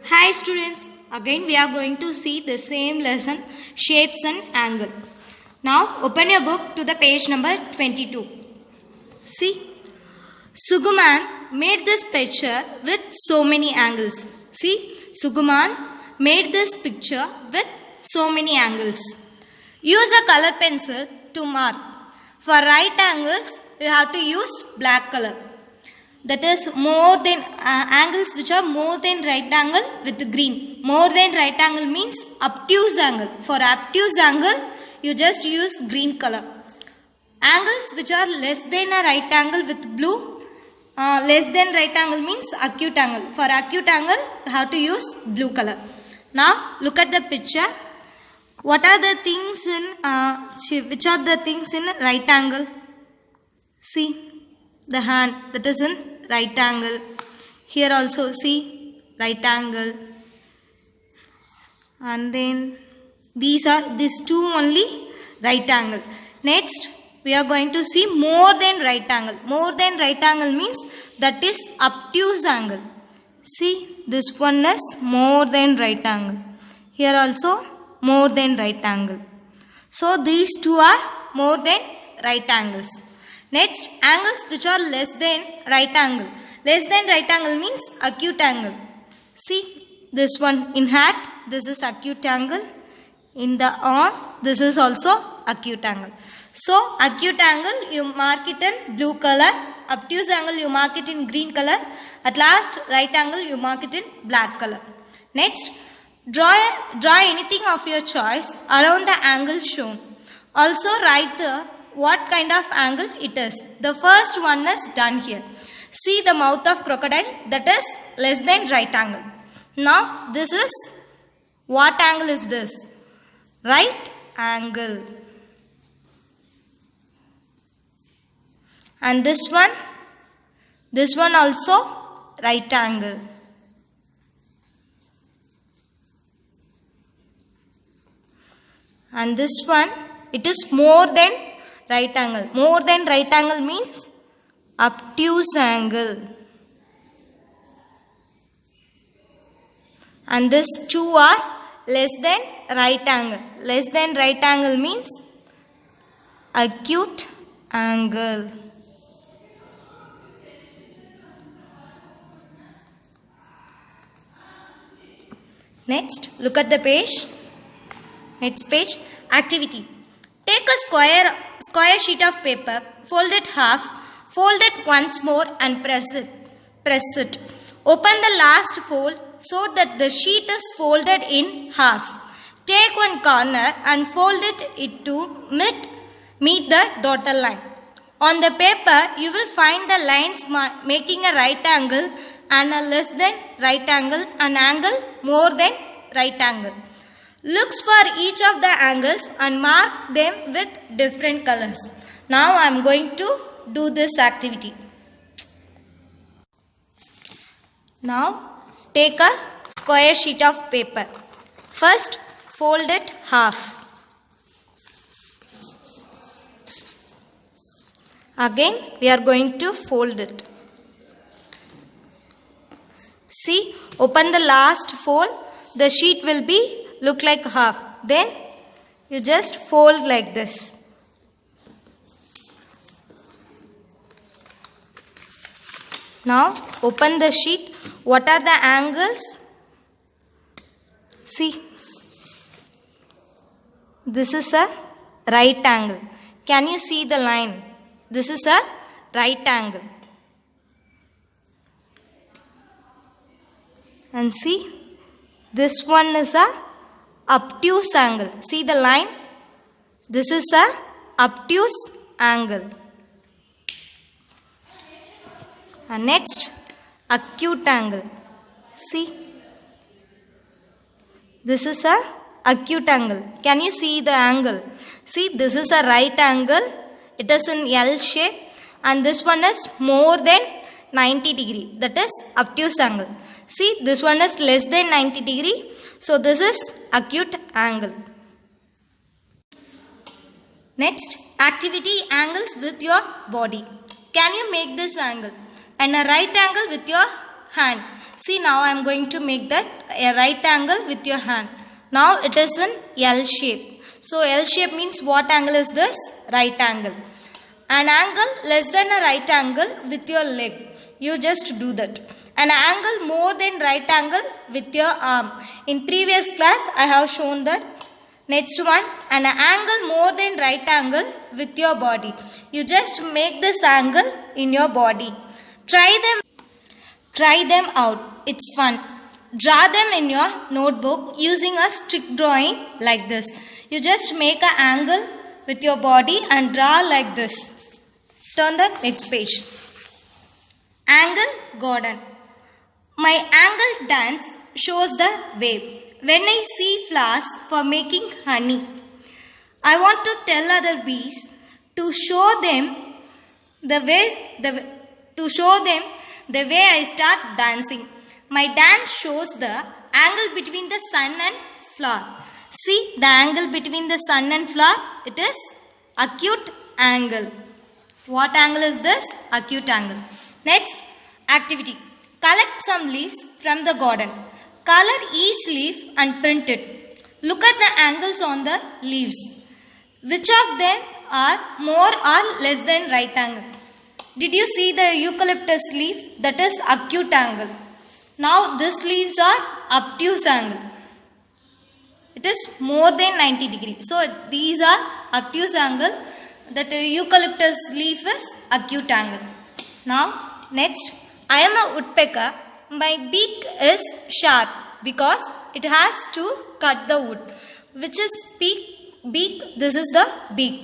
Hi students, again we are going to see the same lesson, shapes and angle. Now open your book to the page number 22. See, Suguman made this picture with so many angles. See, Suguman made this picture with so many angles. Use a color pencil to mark. For right angles, you have to use black color. That is more than angles which are more than right angle with green. More than right angle means obtuse angle. For obtuse angle, you just use green color. Angles which are less than a right angle with blue. Less than right angle means acute angle. For acute angle, you have to use blue color. Now look at the picture. What are the things in which are the things in right angle? See, the hand that is in right angle. Here also see right angle. And then these two only right angle. Next we are going to see more than right angle. More than right angle means that is obtuse angle. See, this one is more than right angle. Here also more than right angle. So these two are more than right angles. Next, angles which are less than right angle. Less than right angle means acute angle. See, this one in hat, this is acute angle. In the arm, this is also acute angle. So, acute angle, you mark it in blue color. Obtuse angle, you mark it in green color. At last, right angle, you mark it in black color. Next, draw anything of your choice around the angle shown. Also, write what kind of angle it is. The first one is done here. See the mouth of crocodile, that is less than right angle. Now this is, what angle is this? Right angle. And this one also right angle. And this one, it is more than right angle. More than right angle means obtuse angle. And these two are less than right angle. Less than right angle means acute angle. Next, look at the page. Next page, activity. Take a square sheet of paper, fold it half, fold it once more and press it. Open the last fold so that the sheet is folded in half. Take one corner and fold it to meet the dotted line. On the paper, you will find the lines making a right angle and a less than right angle, an angle more than right angle. Looks for each of the angles and mark them with different colors. Now I am going to do this activity. Now take a square sheet of paper. First fold it half. Again we are going to fold it. See, open the last fold. The sheet will be look like half. Then you just fold like this. Now open the sheet. What are the angles? See, this is a right angle. Can you see the line? This is a right angle. And see, this one is a obtuse angle. See the line? This is a obtuse angle. And next, acute angle. See, this is a acute angle. Can you see the angle? See, this is a right angle. It is in L shape. And this one is more than 90 degree. That is obtuse angle. See, this one is less than 90 degree. So this is acute angle. Next, activity, angles with your body. Can you make this angle? And a right angle with your hand. See, now I am going to make that a right angle with your hand. Now it is in L shape. So L shape means what angle is this? Right angle. An angle less than a right angle with your leg. You just do that. An angle more than right angle with your arm. In previous class I have shown that. Next one, an angle more than right angle with your body. You just make this angle in your body. Try them out. It's fun. Draw them in your notebook using a stick drawing like this. You just make an angle with your body and draw like this. Turn the next page. Angle garden. My angle dance shows the way. When I see flowers for making honey, I want to tell other bees to show them the way I start dancing. My dance shows the angle between the sun and flower. See the angle between the sun and flower? It is acute angle. What angle is this? Acute angle. Next activity. Collect some leaves from the garden. Color each leaf and print it. Look at the angles on the leaves. Which of them are more or less than right angle? Did you see the eucalyptus leaf? That is acute angle. Now these leaves are obtuse angle. It is more than 90 degrees. So these are obtuse angle. That eucalyptus leaf is acute angle. Now next, I am a woodpecker. My beak is sharp because it has to cut the wood. Which is beak? This is the beak.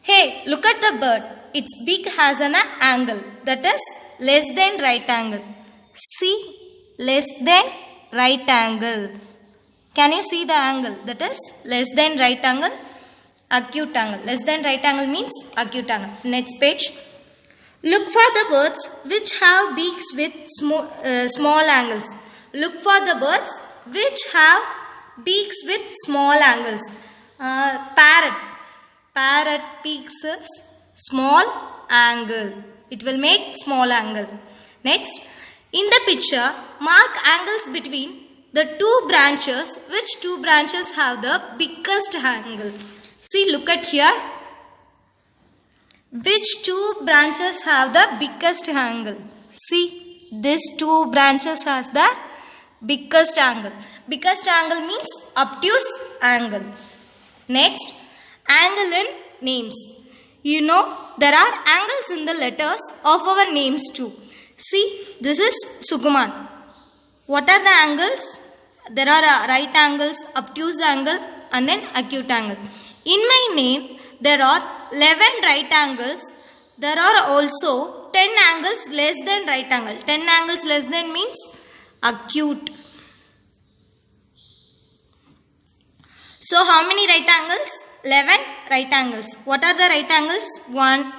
Hey, look at the bird. Its beak has an angle. That is less than right angle. See, less than right angle. Can you see the angle? That is less than right angle, acute angle. Less than right angle means acute angle. Next page. Look for the birds which have beaks with small angles. Look for the birds which have beaks with small angles. Parrot. Parrot beaks is small angle. It will make small angle. Next, in the picture, mark angles between the two branches. Which two branches have the biggest angle? See, look at here. Which two branches have the biggest angle? See, these two branches has the biggest angle. Biggest angle means obtuse angle. Next, angle in names. You know, there are angles in the letters of our names too. See, this is Sukuman. What are the angles? There are right angles, obtuse angle and then acute angle. In my name, there are 11 right angles. There are also 10 angles less than right angle. 10 angles less than means acute. So how many right angles? 11 right angles. What are the right angles? 1,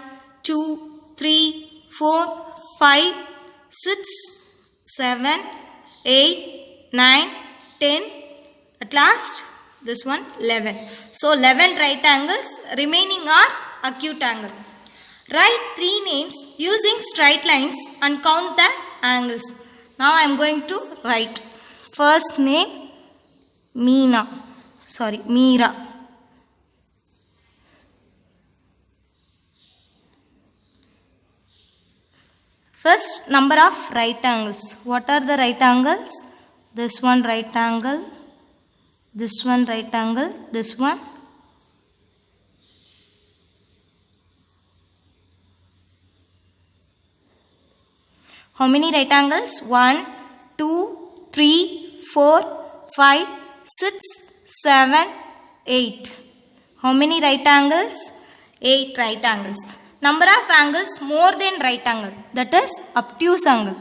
2, 3, 4, 5, 6, 7, 8, 9, 10. At last, this one 11. So 11 right angles, remaining are acute angle. Write 3 names using straight lines and count the angles. Now I am going to write. First name Meera. First, number of right angles. What are the right angles? This one right angle. This one right angle, this one. How many right angles? 1, 2, 3, 4, 5, 6, 7, 8. How many right angles? 8 right angles. Number of angles more than right angle. That is obtuse angle.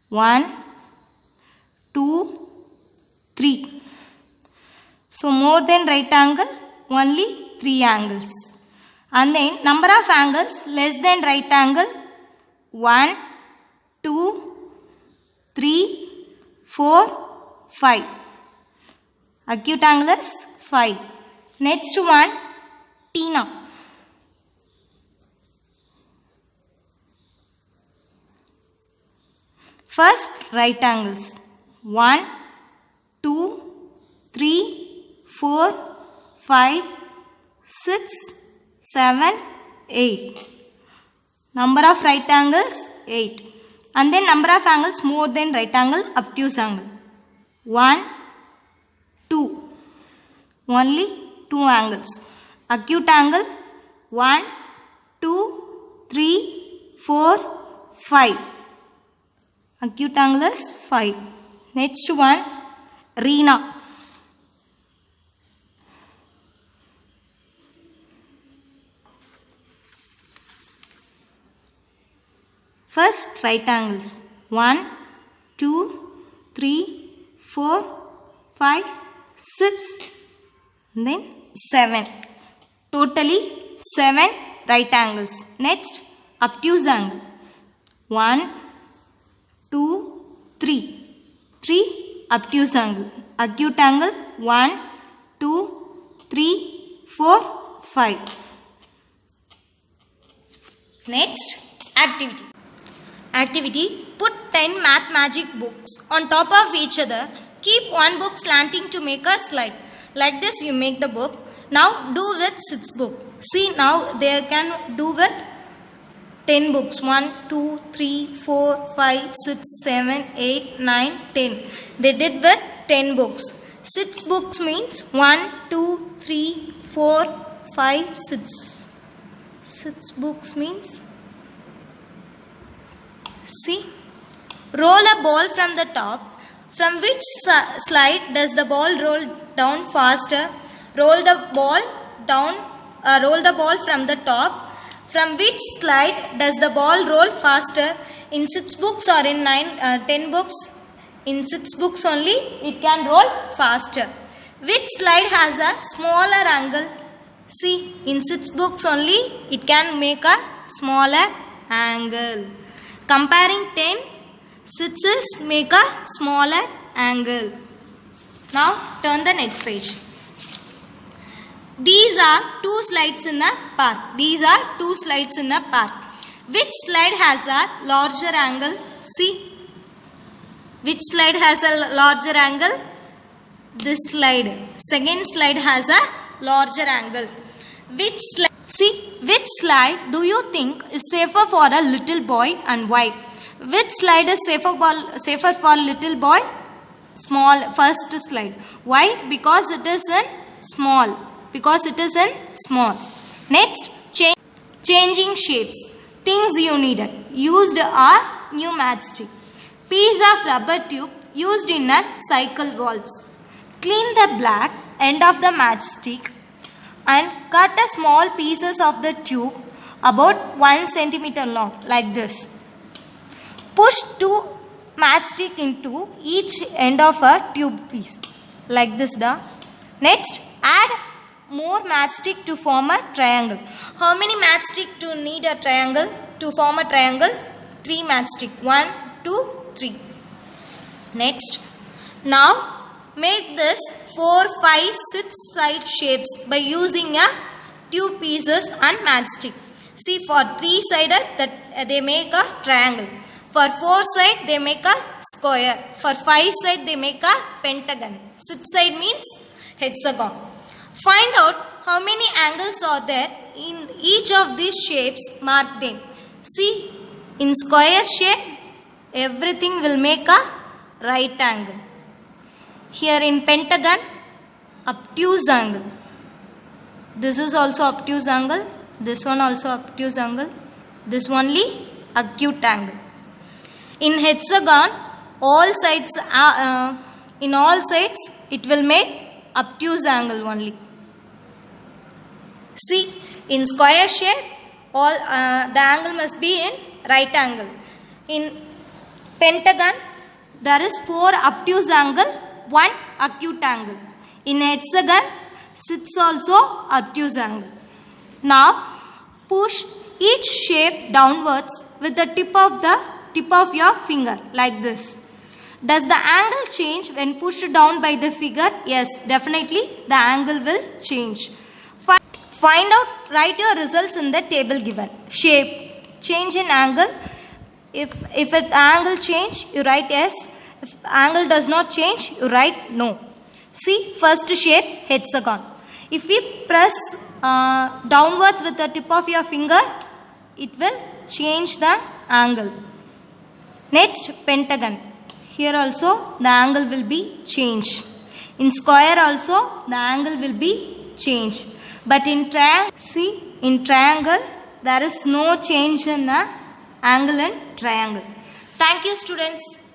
1, 2, 3. So more than right angle, only 3 angles. And then number of angles less than right angle, 1, 2, 3, 4, 5. Acute angle is 5. Next one, Tina. First, right angles. 1, 2, 3, 4, 5, 6, 7, 8. Number of right angles 8. And then number of angles more than right angle, obtuse angle. 1, 2. Only 2 angles. Acute angle 1, 2, 3, 4, 5. Acute angle is 5. Next one, Rena. First, right angles. 1, 2, 3, 4, 5, 6, and then 7. Totally 7 right angles. Next, obtuse angle. 1, 2, 3. 3 obtuse angle. Acute angle 1, 2, 3, 4, 5. Next, activity. Activity, put 10 math magic books on top of each other. Keep one book slanting to make a slide. Like this you make the book. Now do with 6 books. See, now they can do with 10 books. 1, 2, 3, 4, 5, 6, 7, 8, 9, 10. They did with 10 books. 6 books means 1, 2, 3, 4, 5, 6. 6 books means, see, roll a ball from the top. From which slide does the ball roll down faster? Roll the ball down. Roll the ball from the top. From which slide does the ball roll faster? In 6 books or in 10 books? In 6 books only it can roll faster. Which slide has a smaller angle? See, in 6 books only it can make a smaller angle. Comparing 10, 6 is make a smaller angle. Now turn the next page. These are 2 slides in a park. These are 2 slides in a park. Which slide has a larger angle? See. Which slide has a larger angle? This slide. Second slide has a larger angle. Which slide? See, which slide do you think is safer for a little boy and why? Which slide is safer for little boy? Small, first slide. Why? Because it is in small. Because it is in small. Next, changing shapes. Things you needed. Used are new matchstick. Piece of rubber tube used in a cycle waltz. Clean the black end of the matchstick and cut a small pieces of the tube about 1 centimeter long like this. Push 2 matchstick into each end of a tube piece like this. Next, add more matchstick to form a triangle. How many matchstick to need a triangle? To form a triangle, 3 matchstick. 1, 2, 3. Next, now make this 4, 5, 6 side shapes by using a tube pieces and matchstick. See, for 3 sided that they make a triangle. For 4 side they make a square. For 5 side they make a pentagon. 6 side means hexagon. Find out how many angles are there in each of these shapes. Mark them. See, in square shape everything will make a right angle. Here in pentagon, obtuse angle. This is also obtuse angle. This one also obtuse angle. This only acute angle. In hexagon, all sides in all sides it will make obtuse angle only. See, in square shape all the angle must be in right angle. In pentagon there is 4 obtuse angle, 1 acute angle. In hexagon 6 also obtuse angle. Now push each shape downwards with the tip of your finger like this. Does the angle change when pushed down by the finger? Yes, definitely the angle will change. Find out, write your results in the table given. Shape, change in angle if an angle change, you write yes. If angle does not change, you write no. See, first shape, hexagon. If we press downwards with the tip of your finger, it will change the angle. Next, pentagon. Here also the angle will be changed. In square also the angle will be changed. But in triangle, see, in triangle there is no change in the angle in triangle. Thank you, students.